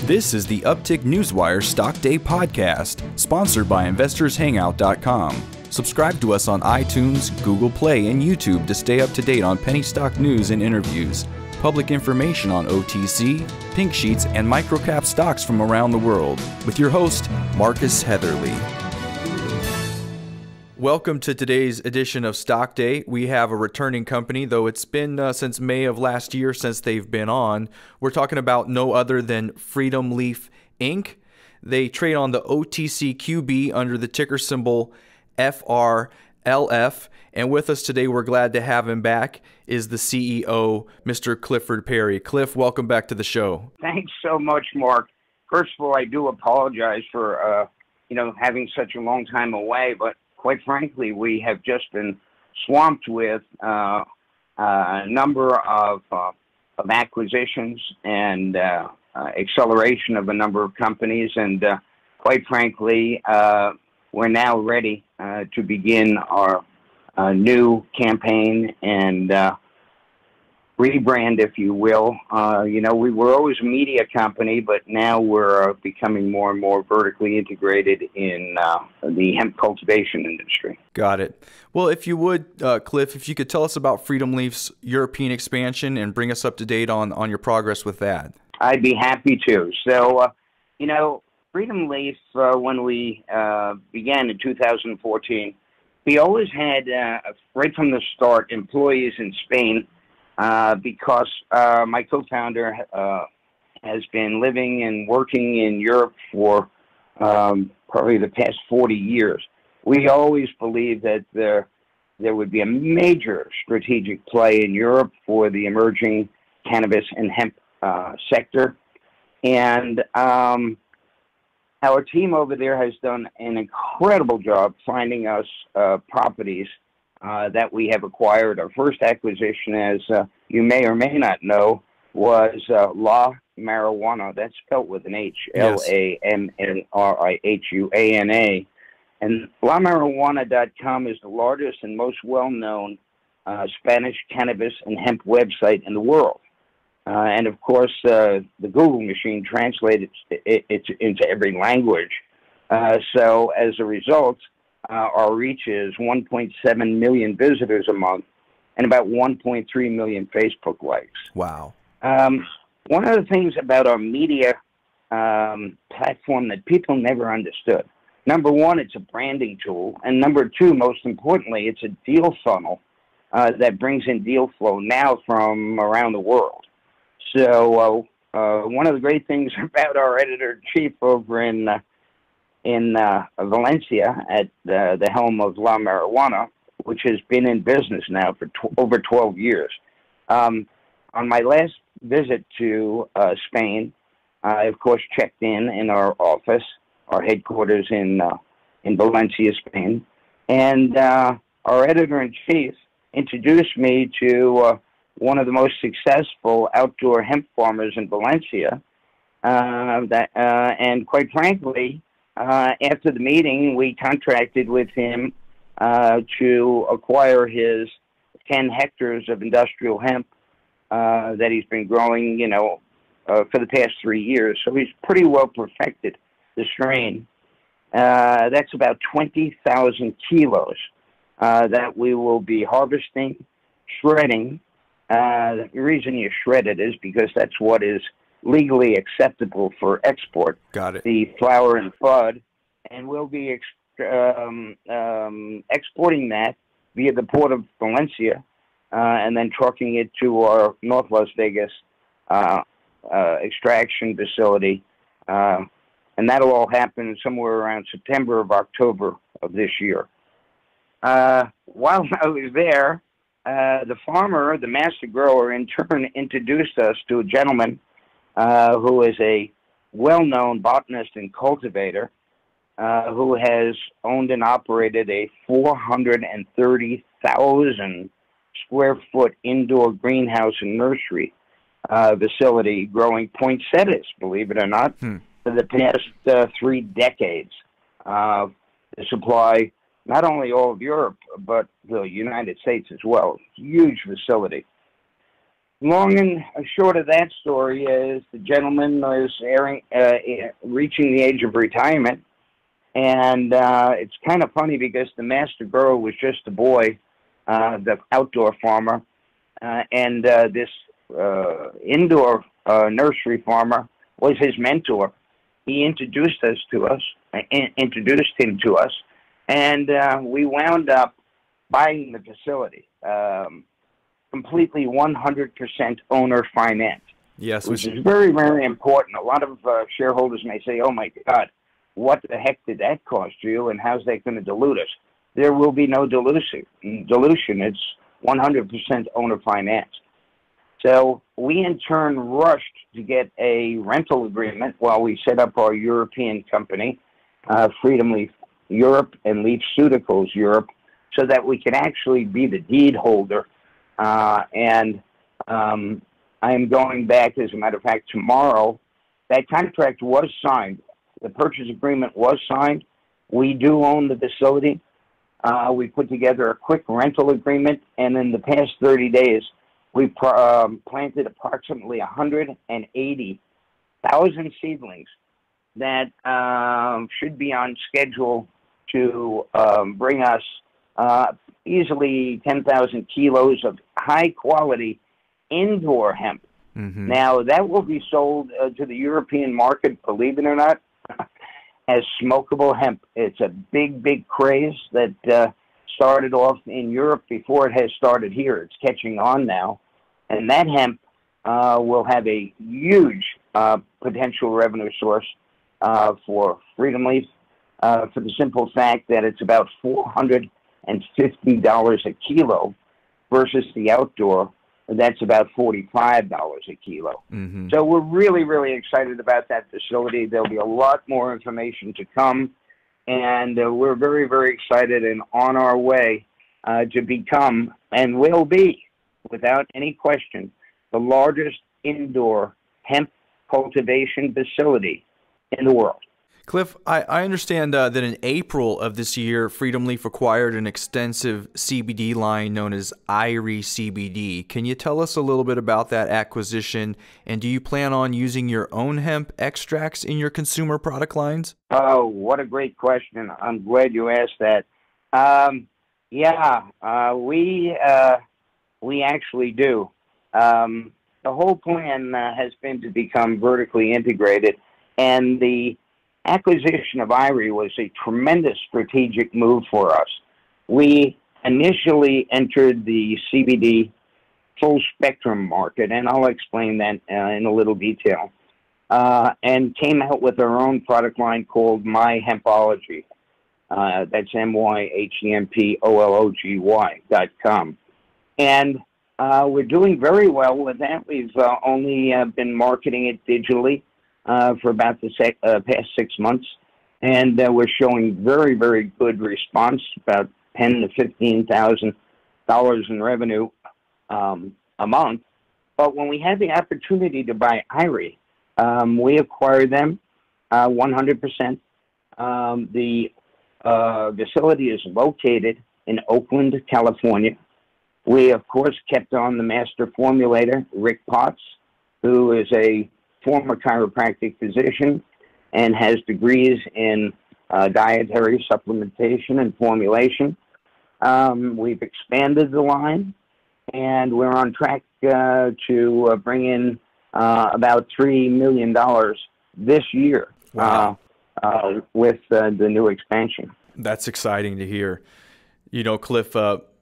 This is the Uptick Newswire Stock Day podcast, sponsored by InvestorsHangout.com. Subscribe to us on iTunes, Google Play, and YouTube to stay up to date on penny stock news and interviews, public information on OTC, pink sheets, and microcap stocks from around the world, with your host, Marcus Heatherly. Welcome to today's edition of Stock Day. We have a returning company, though it's been since May of last year since they've been on. We're talking about no other than Freedom Leaf Inc. They trade on the OTCQB under the ticker symbol FRLF. And with us today, we're glad to have him back, is the CEO, Mr. Clifford Perry. Cliff, welcome back to the show. Thanks so much, Mark. First of all, I do apologize for, having such a long time away, but quite frankly, we have just been swamped with a number of acquisitions and acceleration of a number of companies. And quite frankly, we're now ready to begin our new campaign and rebrand, if you will. We were always a media company, but now we're becoming more and more vertically integrated in the hemp cultivation industry. Got it. Well, if you would, Cliff, if you could tell us about Freedom Leaf's European expansion and bring us up to date on your progress with that. I'd be happy to. So, Freedom Leaf, when we began in 2014, we always had, right from the start, employees in Spain, because my co-founder has been living and working in Europe for probably the past 40 years. We always believed that there would be a major strategic play in Europe for the emerging cannabis and hemp sector. And our team over there has done an incredible job finding us properties that we have acquired. Our first acquisition, as you may or may not know, was La Marijuana. That's spelled with an H, Yes. LAMARIHUANA. And LaMarijuana.com is the largest and most well-known Spanish cannabis and hemp website in the world. And, of course, the Google machine translates it into every language. So, as a result, our reach is 1.7 million visitors a month and about 1.3 million Facebook likes. Wow. One of the things about our media platform that people never understood, number one, it's a branding tool. And number two, most importantly, it's a deal funnel that brings in deal flow now from around the world. So one of the great things about our editor-in-chief over in Valencia at the helm of La Marijuana, which has been in business now for over 12 years. On my last visit to Spain, I, of course, checked in our office, our headquarters in Valencia, Spain, and our editor-in-chief introduced me to one of the most successful outdoor hemp farmers in Valencia, and quite frankly, after the meeting, we contracted with him to acquire his 10 hectares of industrial hemp that he's been growing, for the past 3 years. So he's pretty well perfected the strain. That's about 20,000 kilos that we will be harvesting, shredding. The reason you shred it is because that's what is legally acceptable for export. Got it. The flower and bud, and we'll be exporting that via the port of Valencia, and then trucking it to our North Las Vegas extraction facility, and that'll all happen somewhere around September or October of this year. While I was there, the farmer, the master grower, in turn introduced us to a gentleman who is a well-known botanist and cultivator who has owned and operated a 430,000 square foot indoor greenhouse and nursery facility growing poinsettias, believe it or not, for the past 3 decades to supply not only all of Europe, but the United States as well. Huge facility. long and short of that story is the gentleman was reaching the age of retirement, and it's kind of funny because the master grower was just a boy, the outdoor farmer, and this indoor nursery farmer was his mentor. He introduced him to us, and we wound up buying the facility. Completely 100% owner finance. Yes, which is very, very important. A lot of shareholders may say, "Oh my God, what the heck did that cost you, and how's that going to dilute us?" There will be no dilution. It's 100% owner financed. So we in turn rushed to get a rental agreement while we set up our European company, Freedom Leaf Europe and Leaf Cuticles Europe, so that we could actually be the deed holder. I am going back, as a matter of fact, tomorrow. That contract was signed. The purchase agreement was signed. We do own the facility. We put together a quick rental agreement, and in the past 30 days, we planted approximately 180,000 seedlings that should be on schedule to bring us easily 10,000 kilos of high-quality indoor hemp. Mm-hmm. Now, that will be sold to the European market, believe it or not, as smokable hemp. It's a big, big craze that started off in Europe before it has started here. It's catching on now. And that hemp will have a huge potential revenue source for Freedom Leaf, for the simple fact that it's about $450 a kilo versus the outdoor, that's about $45 a kilo. Mm-hmm. So we're really, really excited about that facility. There'll be a lot more information to come, and we're very, very excited and on our way to become, and will be, without any question, the largest indoor hemp cultivation facility in the world. Cliff, I understand that in April of this year, Freedom Leaf acquired an extensive CBD line known as IrieCBD. Can you tell us a little bit about that acquisition, and do you plan on using your own hemp extracts in your consumer product lines? Oh, what a great question. I'm glad you asked that. We actually do. The whole plan has been to become vertically integrated, and the acquisition of Irie was a tremendous strategic move for us. We initially entered the CBD full spectrum market, and I'll explain that in a little detail, and came out with our own product line called My Hempology. That's MyHempology.com. And we're doing very well with that. We've only been marketing it digitally for about the past 6 months, and we're showing very, very good response, about $10,000 to $15,000 in revenue a month. But when we had the opportunity to buy Irie, we acquired them 100%. The facility is located in Oakland, California. We, of course, kept on the master formulator, Rick Potts, who is a former chiropractic physician and has degrees in dietary supplementation and formulation. We've expanded the line, and we're on track to bring in about $3 million this year. Wow. With the new expansion. That's exciting to hear. You know, Cliff,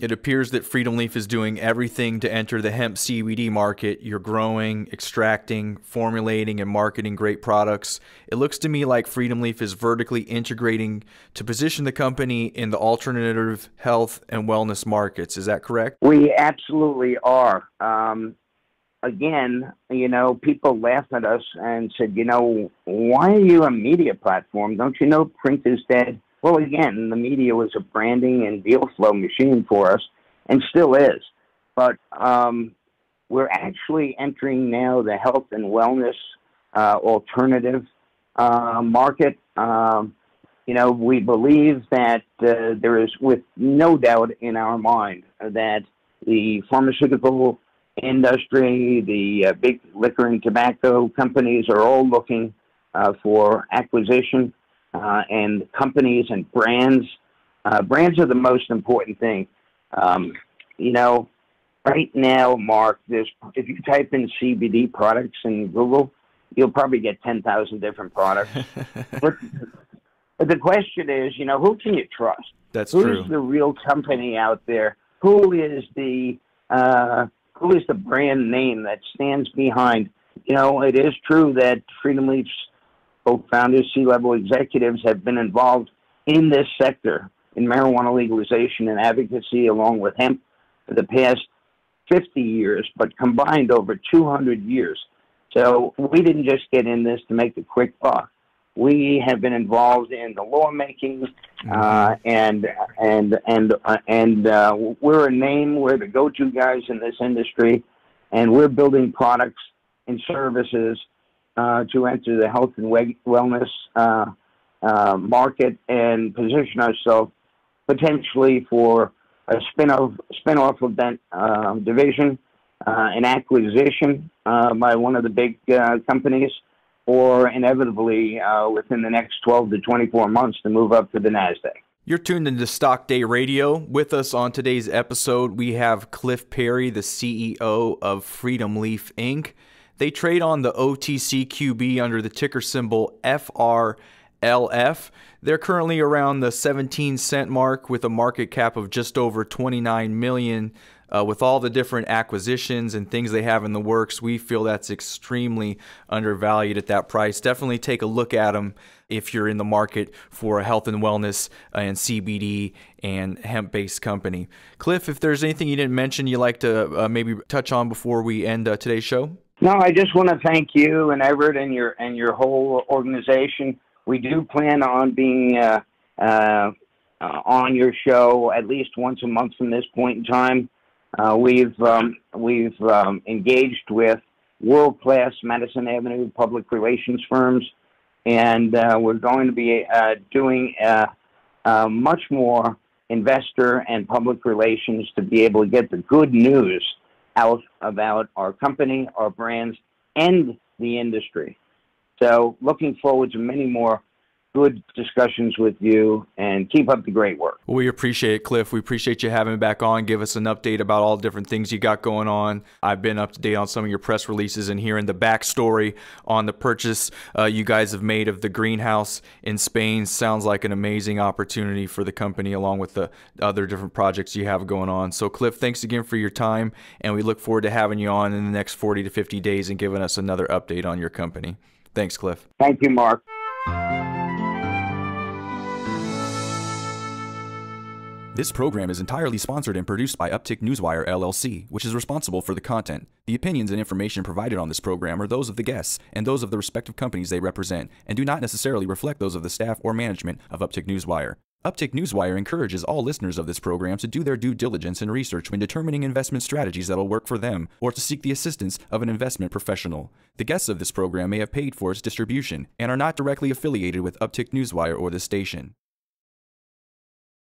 it appears that Freedom Leaf is doing everything to enter the hemp CBD market. You're growing, extracting, formulating, and marketing great products. It looks to me like Freedom Leaf is vertically integrating to position the company in the alternative health and wellness markets. Is that correct? We absolutely are. Again, you know, people laughed at us and said, you know, why are you a media platform? Don't you know print is dead? Well, again, the media was a branding and deal flow machine for us, and still is. But we're actually entering now the health and wellness alternative market. You know, we believe that there is, with no doubt in our mind, that the pharmaceutical industry, the big liquor and tobacco companies are all looking for acquisition, and companies and brands. Brands are the most important thing. You know, right now, Mark, if you type in CBD products in Google, you'll probably get 10,000 different products. but the question is, you know, who can you trust? That's true. Who's the real company out there? Who is the brand name that stands behind? You know, it is true that Freedom Leaf's co-founders, C-level executives have been involved in this sector, in marijuana legalization and advocacy, along with hemp, for the past 50 years, but combined over 200 years. So we didn't just get in this to make a quick buck. We have been involved in the lawmaking, and we're a name. We're the go-to guys in this industry, and we're building products and services to enter the health and wellness market and position ourselves potentially for a spin-off of that division, an acquisition by one of the big companies, or inevitably within the next 12 to 24 months to move up to the NASDAQ. You're tuned into Stock Day Radio. With us on today's episode, we have Cliff Perry, the CEO of Freedom Leaf, Inc. They trade on the OTCQB under the ticker symbol FRLF. They're currently around the 17-cent mark with a market cap of just over $29 million. With all the different acquisitions and things they have in the works, we feel that's extremely undervalued at that price. Definitely take a look at them if you're in the market for a health and wellness and CBD and hemp-based company. Cliff, if there's anything you didn't mention you'd like to maybe touch on before we end today's show? No, I just want to thank you and Everett and your whole organization. We do plan on being on your show at least once a month from this point in time. We've engaged with world-class Madison Avenue public relations firms, and we're going to be doing much more investor and public relations to be able to get the good news out about our company, our brands, and the industry. So looking forward to many more good discussions with you, and keep up the great work. Well, we appreciate it, Cliff. We appreciate you having me back on. Give us an update about all the different things you got going on. I've been up to date on some of your press releases and hearing the backstory on the purchase you guys have made of the greenhouse in Spain. Sounds like an amazing opportunity for the company, along with the other different projects you have going on. So, Cliff, thanks again for your time, and we look forward to having you on in the next 40 to 50 days and giving us another update on your company. Thanks, Cliff. Thank you, Mark. This program is entirely sponsored and produced by Uptick Newswire, LLC, which is responsible for the content. The opinions and information provided on this program are those of the guests and those of the respective companies they represent, and do not necessarily reflect those of the staff or management of Uptick Newswire. Uptick Newswire encourages all listeners of this program to do their due diligence and research when determining investment strategies that will work for them, or to seek the assistance of an investment professional. The guests of this program may have paid for its distribution and are not directly affiliated with Uptick Newswire or this station.